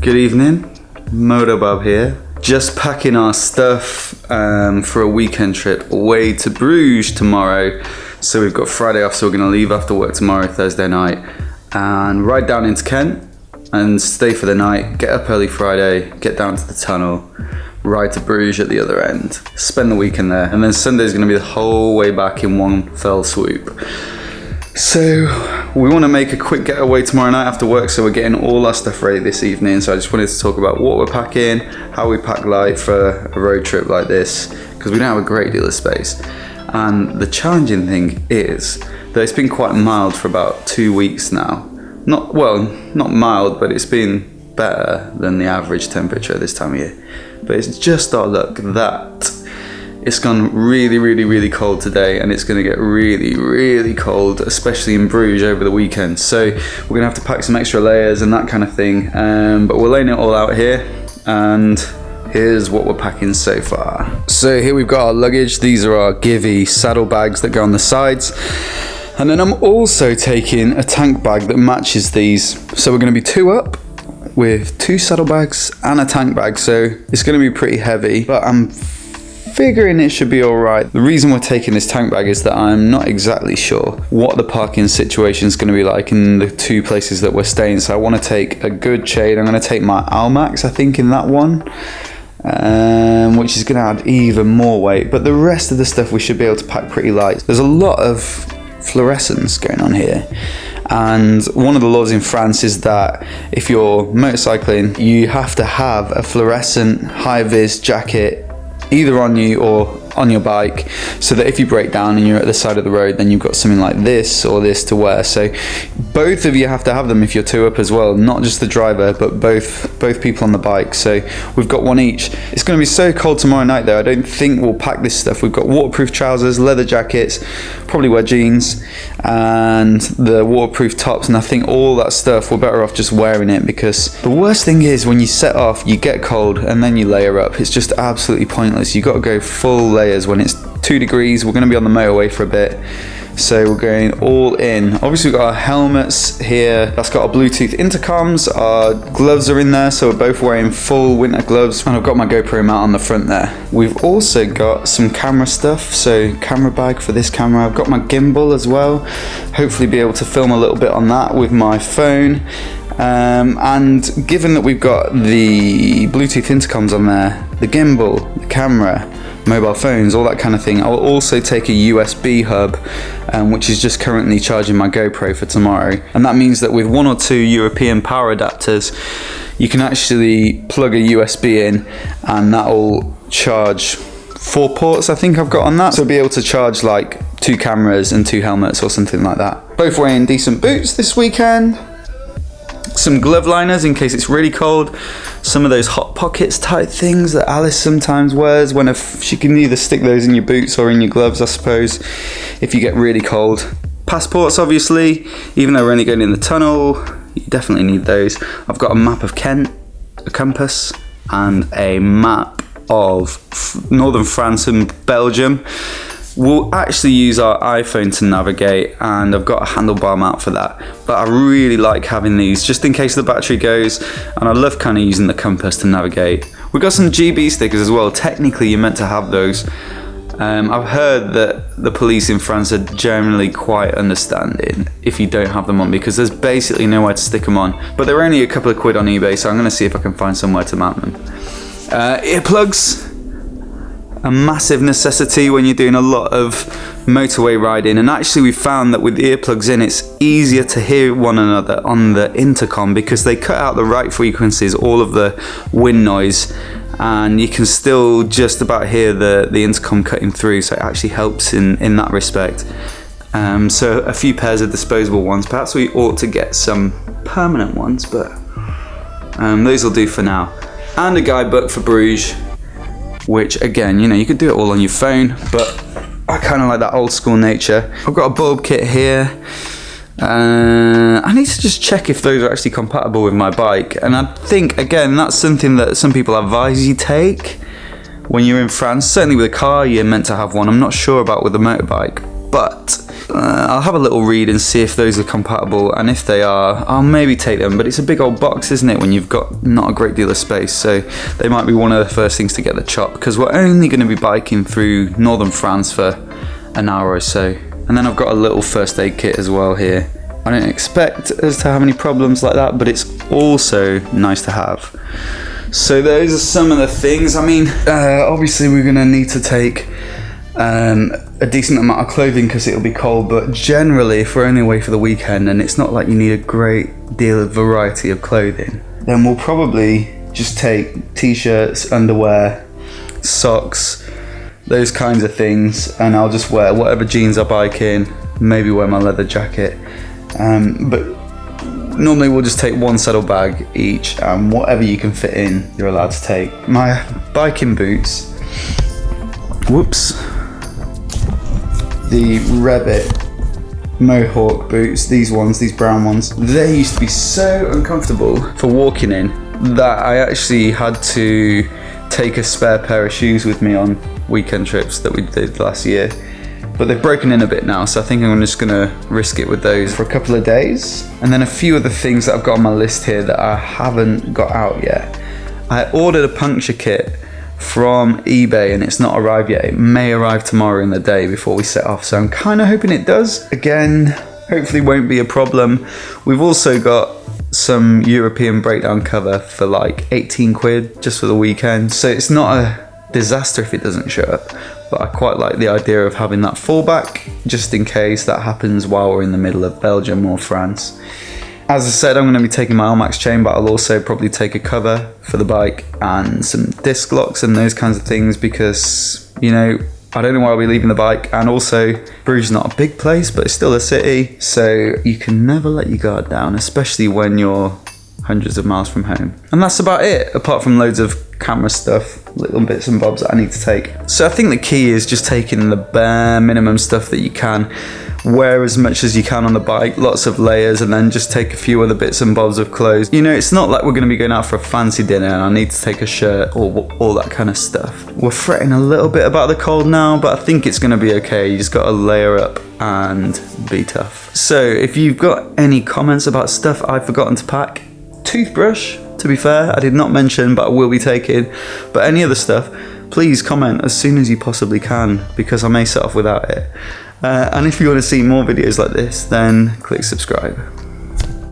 Good evening, MOTOBOB here. Just packing our stuff for a weekend trip away to Bruges tomorrow. So we've got Friday off, so we're gonna leave after work tomorrow, Thursday night, and ride down into Kent and stay for the night, get up early Friday, get down to the tunnel, ride to Bruges at the other end, spend the weekend there, and then Sunday's gonna be the whole way back in one fell swoop. So we want to make a quick getaway tomorrow night after work, so we're getting all our stuff ready this evening. So I just wanted to talk about what we're packing, how we pack light for a road trip like this, because we don't have a great deal of space. And the challenging thing is that it's been quite mild for about 2 weeks now. Not mild, but it's been better than the average temperature this time of year. But it's just our luck that it's gone really cold today, and it's going to get really cold, especially in Bruges over the weekend. So we're going to have to pack some extra layers and that kind of thing, but we're laying it all out here, and here's what we're packing so far. So here we've got our luggage. These are our Givey saddle bags that go on the sides, and then I'm also taking a tank bag that matches these. So we're going to be 2 up with 2 saddlebags and a tank bag, so it's going to be pretty heavy, but I'm figuring it should be alright. The reason we're taking this tank bag is that I'm not exactly sure what the parking situation is going to be like in the 2 places that we're staying, so I want to take a good chain. I'm going to take my Almax, I think, in that one, which is going to add even more weight, but the rest of the stuff we should be able to pack pretty light. There's a lot of fluorescence going on here, and one of the laws in France is that if you're motorcycling, you have to have a fluorescent high-vis jacket either on you or on your bike, so that if you break down and you're at the side of the road, then you've got something like this or this to wear. So both of you have to have them if you're 2 up as well, not just the driver, but both people on the bike. So we've got one each. It's going to be so cold tomorrow night though, I don't think we'll pack this stuff. We've got waterproof trousers, leather jackets, probably wear jeans, and the waterproof tops, and I think all that stuff we're better off just wearing it, because the worst thing is when you set off, you get cold and then you layer up. It's just absolutely pointless. You got to go full layers when it's 2 degrees. We're going to be on the motorway for a bit, so we're going all in. Obviously we've got our helmets here, that's got our Bluetooth intercoms, our gloves are in there, so we're both wearing full winter gloves, and I've got my GoPro mount on the front there. We've also got some camera stuff, so camera bag for this camera. I've got my gimbal as well, hopefully be able to film a little bit on that with my phone. And given that we've got the Bluetooth intercoms on there, the gimbal, the camera, mobile phones, all that kind of thing, I'll also take a USB hub, which is just currently charging my GoPro for tomorrow. And that means that with 1 or 2 European power adapters, you can actually plug a USB in, and that'll charge 4 ports I think I've got on that, so I'll be able to charge like 2 cameras and 2 helmets or something like that. Both wearing decent boots this weekend. Some glove liners in case it's really cold. Some of those hot pockets type things that Alice sometimes wears when she can either stick those in your boots or in your gloves, I suppose, if you get really cold. Passports, obviously, even though we're only going in the tunnel, you definitely need those. I've got a map of Kent, a compass, and a map of northern France and Belgium. We'll actually use our iPhone to navigate, and I've got a handlebar mount for that, but I really like having these just in case the battery goes, and I love kind of using the compass to navigate. We've got some GB stickers as well. Technically you're meant to have those. I've heard that the police in France are generally quite understanding if you don't have them on, because there's basically nowhere to stick them on, but they're only a couple of quid on eBay, so I'm going to see if I can find somewhere to mount them. Earplugs, a massive necessity when you're doing a lot of motorway riding, and actually we found that with the earplugs in, it's easier to hear one another on the intercom, because they cut out the right frequencies, all of the wind noise, and you can still just about hear the intercom cutting through, so it actually helps in that respect. So a few pairs of disposable ones. Perhaps we ought to get some permanent ones, but those will do for now. And a guidebook for Bruges, which again, you could do it all on your phone, but I kind of like that old school nature. I've got a bulb kit here. I need to just check if those are actually compatible with my bike, and I think again that's something that some people advise you take when you're in France. Certainly with a car you're meant to have one. I'm not sure about with a motorbike, but I'll have a little read and see if those are compatible, and if they are, I'll maybe take them. But it's a big old box, isn't it, when you've got not a great deal of space, so they might be one of the first things to get the chop, because we're only going to be biking through northern France for an hour or so. And then I've got a little first aid kit as well here. I don't expect us to have any problems like that, but it's also nice to have. So those are some of the things. I mean, obviously we're going to need to take a decent amount of clothing because it'll be cold, but generally if we're only away for the weekend and it's not like you need a great deal of variety of clothing, then we'll probably just take t-shirts, underwear, socks, those kinds of things, and I'll just wear whatever jeans I bike in, maybe wear my leather jacket. But normally we'll just take one saddle bag each, and whatever you can fit in, you're allowed to take. My biking boots, the Revit Mohawk boots, these ones, these brown ones, they used to be so uncomfortable for walking in that I actually had to take a spare pair of shoes with me on weekend trips that we did last year. But they've broken in a bit now, so I think I'm just gonna risk it with those for a couple of days. And then a few other things that I've got on my list here that I haven't got out yet. I ordered a puncture kit from eBay and it's not arrived yet. It may arrive tomorrow in the day before we set off, so I'm kind of hoping it does. Again, hopefully won't be a problem. We've also got some European breakdown cover for like 18 quid just for the weekend, so it's not a disaster if it doesn't show up, but I quite like the idea of having that fallback just in case that happens while we're in the middle of Belgium or France. As I said, I'm going to be taking my Almax chain, but I'll also probably take a cover for the bike and some disc locks and those kinds of things, because, you know, I don't know where I'll be leaving the bike, and also Bruges is not a big place, but it's still a city, so you can never let your guard down, especially when you're hundreds of miles from home. And that's about it, apart from loads of camera stuff, little bits and bobs that I need to take. So I think the key is just taking the bare minimum stuff that you can, wear as much as you can on the bike, lots of layers, and then just take a few other bits and bobs of clothes. You know, it's not like we're going to be going out for a fancy dinner and I need to take a shirt or all that kind of stuff. We're fretting a little bit about the cold now, but I think it's going to be okay. You just got to layer up and be tough. So if you've got any comments about stuff I've forgotten to pack, toothbrush, to be fair, I did not mention, but I will be taking, but any other stuff, please comment as soon as you possibly can, because I may set off without it. And if you want to see more videos like this, then click subscribe.